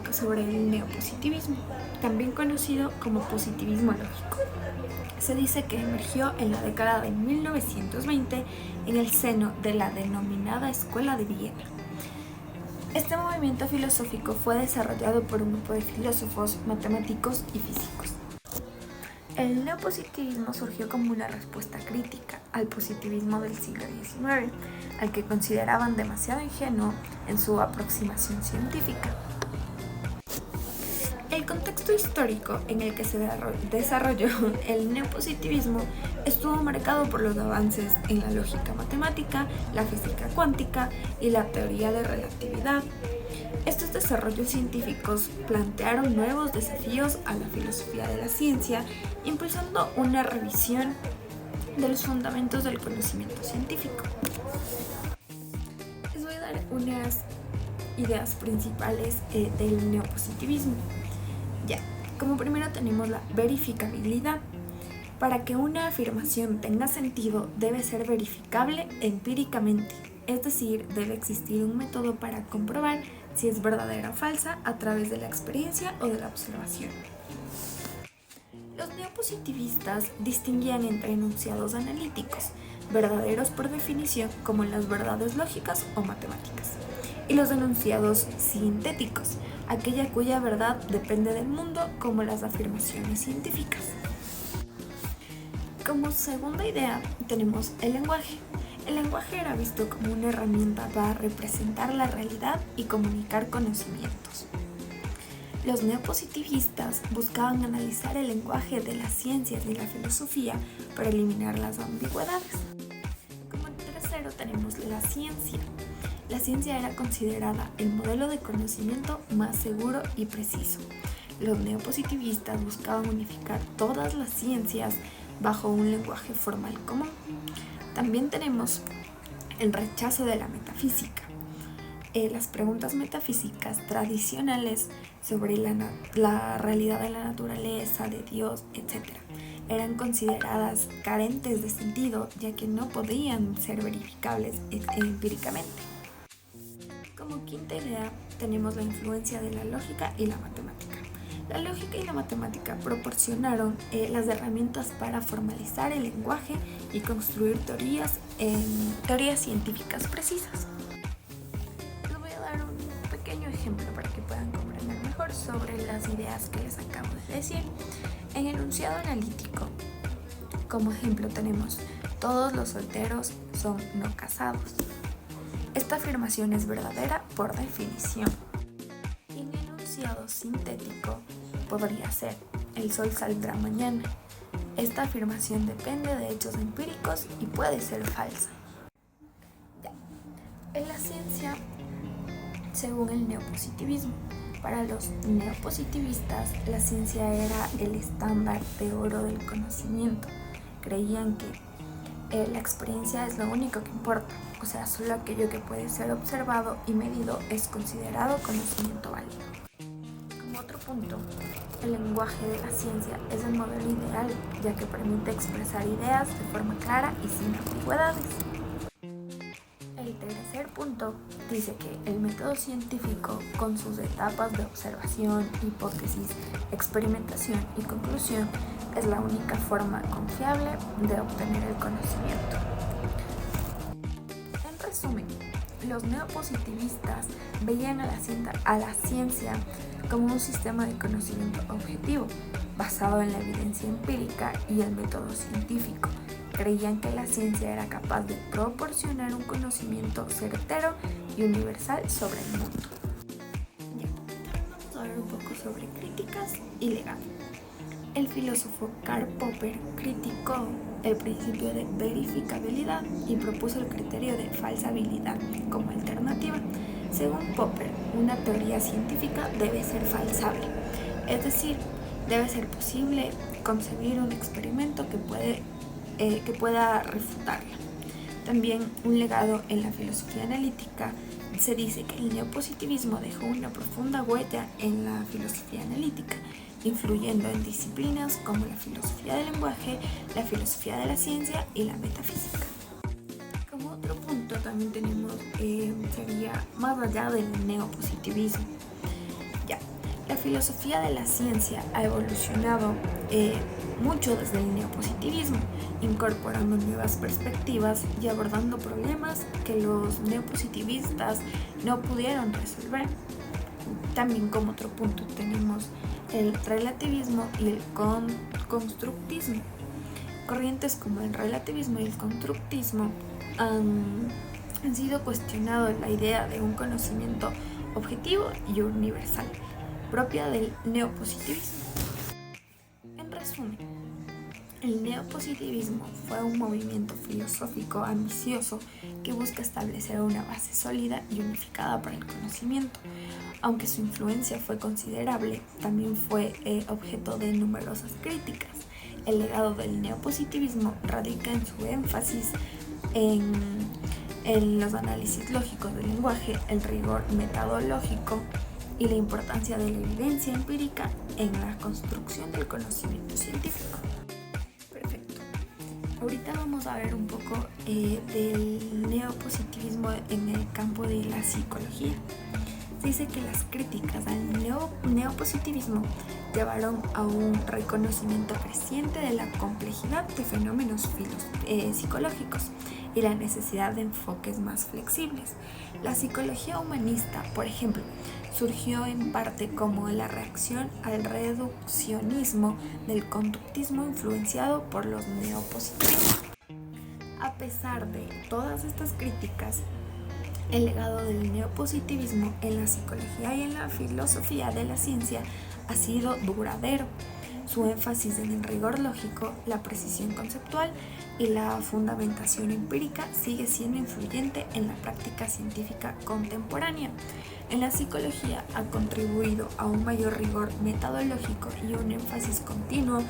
poco sobre el neopositivismo, también conocido como positivismo lógico. Se dice que emergió en la década de 1920 en el seno de la denominada Escuela de Viena. Este movimiento filosófico fue desarrollado por un grupo de filósofos, matemáticos y físicos. El neopositivismo surgió como una respuesta crítica al positivismo del siglo XIX, al que consideraban demasiado ingenuo en su aproximación científica. El contexto histórico en el que se desarrolló el neopositivismo estuvo marcado por los avances en la lógica matemática, la física cuántica y la teoría de relatividad. Estos desarrollos científicos plantearon nuevos desafíos a la filosofía de la ciencia, impulsando una revisión de los fundamentos del conocimiento científico. Les voy a dar unas ideas principales del neopositivismo. Como primero tenemos la verificabilidad. Para que una afirmación tenga sentido, debe ser verificable empíricamente, es decir, debe existir un método para comprobar si es verdadera o falsa a través de la experiencia o de la observación. Los neopositivistas distinguían entre enunciados analíticos, verdaderos por definición como las verdades lógicas o matemáticas, y los enunciados sintéticos, aquella cuya verdad depende del mundo como las afirmaciones científicas. Como segunda idea tenemos el lenguaje. El lenguaje era visto como una herramienta para representar la realidad y comunicar conocimientos. Los neopositivistas buscaban analizar el lenguaje de las ciencias y la filosofía para eliminar las ambigüedades. Como tercero tenemos la ciencia. La ciencia era considerada el modelo de conocimiento más seguro y preciso. Los neopositivistas buscaban unificar todas las ciencias bajo un lenguaje formal común. También tenemos el rechazo de la metafísica. Las preguntas metafísicas tradicionales sobre la realidad de la naturaleza, de Dios, etc., eran consideradas carentes de sentido, ya que no podían ser verificables empíricamente. Como quinta idea tenemos la influencia de la lógica y la matemática. La lógica y la matemática proporcionaron las herramientas para formalizar el lenguaje y construir teorías científicas precisas. Les voy a dar un pequeño ejemplo para que puedan comprender mejor sobre las ideas que les acabo de decir. En el enunciado analítico, como ejemplo tenemos: todos los solteros son no casados. Esta afirmación es verdadera por definición. En el enunciado sintético podría ser: el sol saldrá mañana. Esta afirmación depende de hechos empíricos y puede ser falsa. En la ciencia, según el neopositivismo, para los neopositivistas la ciencia era el estándar de oro del conocimiento. Creían que la experiencia es lo único que importa, o sea, solo aquello que puede ser observado y medido es considerado conocimiento válido. Como otro punto, el lenguaje de la ciencia es el modelo ideal, ya que permite expresar ideas de forma clara y sin ambigüedades. El tercer punto dice que el método científico, con sus etapas de observación, hipótesis, experimentación y conclusión, es la única forma confiable de obtener el conocimiento. En resumen, los neopositivistas veían a la ciencia como un sistema de conocimiento objetivo, basado en la evidencia empírica y el método científico. Creían que la ciencia era capaz de proporcionar un conocimiento certero y universal sobre el mundo. Vamos a ver un poco sobre críticas y legado. El filósofo Karl Popper criticó el principio de verificabilidad y propuso el criterio de falsabilidad como alternativa. Según Popper, una teoría científica debe ser falsable, es decir, debe ser posible concebir un experimento que pueda refutarla. También un legado en la filosofía analítica. Se dice que el neopositivismo dejó una profunda huella en la filosofía analítica, influyendo en disciplinas como la filosofía del lenguaje, la filosofía de la ciencia y la metafísica. Como otro punto también tenemos sería más allá del neopositivismo. La filosofía de la ciencia ha evolucionado mucho desde el neopositivismo, incorporando nuevas perspectivas y abordando problemas que los neopositivistas no pudieron resolver. También como otro punto tenemos el relativismo y el constructismo. Corrientes como el relativismo y el constructismo han sido cuestionados la idea de un conocimiento objetivo y universal, propia del neopositivismo. En resumen, el neopositivismo fue un movimiento filosófico ambicioso que busca establecer una base sólida y unificada para el conocimiento. Aunque su influencia fue considerable, también fue objeto de numerosas críticas. El legado del neopositivismo radica en su énfasis en los análisis lógicos del lenguaje, el rigor metodológico y la importancia de la evidencia empírica en la construcción del conocimiento científico. Perfecto. Ahorita vamos a ver un poco del neopositivismo en el campo de la psicología. Se dice que las críticas al neopositivismo llevaron a un reconocimiento creciente de la complejidad de fenómenos psicológicos y la necesidad de enfoques más flexibles. La psicología humanista, por ejemplo, surgió en parte como la reacción al reduccionismo del conductismo influenciado por los neopositivistas. A pesar de todas estas críticas, el legado del neopositivismo en la psicología y en la filosofía de la ciencia ha sido duradero. Su énfasis en el rigor lógico, la precisión conceptual y la fundamentación empírica sigue siendo influyente en la práctica científica contemporánea. En la psicología ha contribuido a un mayor rigor metodológico y un énfasis continuo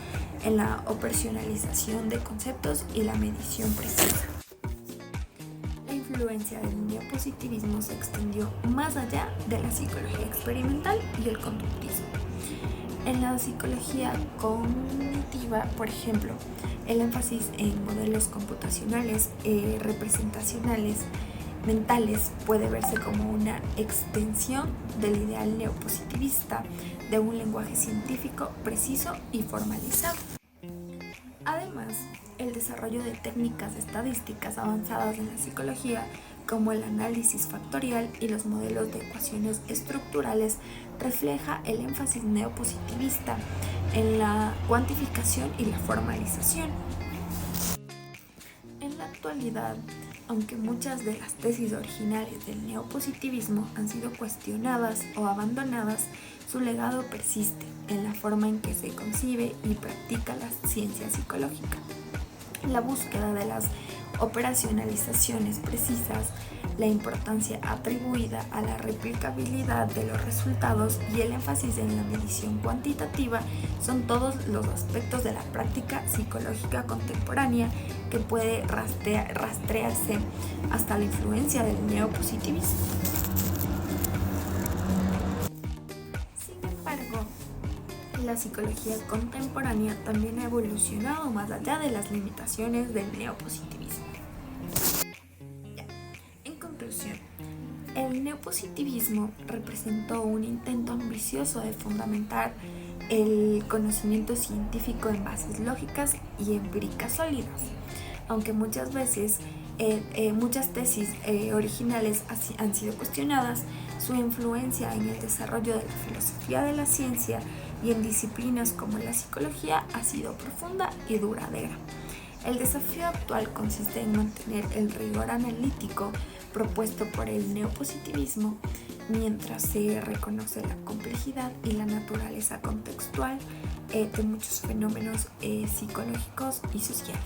en la operacionalización de conceptos y la medición precisa. La influencia del neopositivismo se extendió más allá de la psicología experimental y el conductismo. En la psicología cognitiva, por ejemplo, el énfasis en modelos computacionales, representacionales, mentales puede verse como una extensión del ideal neopositivista de un lenguaje científico preciso y formalizado. Además, el desarrollo de técnicas estadísticas avanzadas en la psicología, como el análisis factorial y los modelos de ecuaciones estructurales, refleja el énfasis neopositivista en la cuantificación y la formalización. En la actualidad, aunque muchas de las tesis originales del neopositivismo han sido cuestionadas o abandonadas, su legado persiste en la forma en que se concibe y practica la ciencia psicológica. La búsqueda de las operacionalizaciones precisas, la importancia atribuida a la replicabilidad de los resultados y el énfasis en la medición cuantitativa son todos los aspectos de la práctica psicológica contemporánea que puede rastrearse hasta la influencia del neopositivismo. Sin embargo, la psicología contemporánea también ha evolucionado más allá de las limitaciones del neopositivismo. En conclusión, el neopositivismo representó un intento ambicioso de fundamentar el conocimiento científico en bases lógicas y empíricas sólidas. Aunque muchas veces muchas tesis originales han sido cuestionadas, su influencia en el desarrollo de la filosofía de la ciencia y en disciplinas como la psicología ha sido profunda y duradera. El desafío actual consiste en mantener el rigor analítico propuesto por el neopositivismo, mientras se reconoce la complejidad y la naturaleza contextual de muchos fenómenos psicológicos y sociales.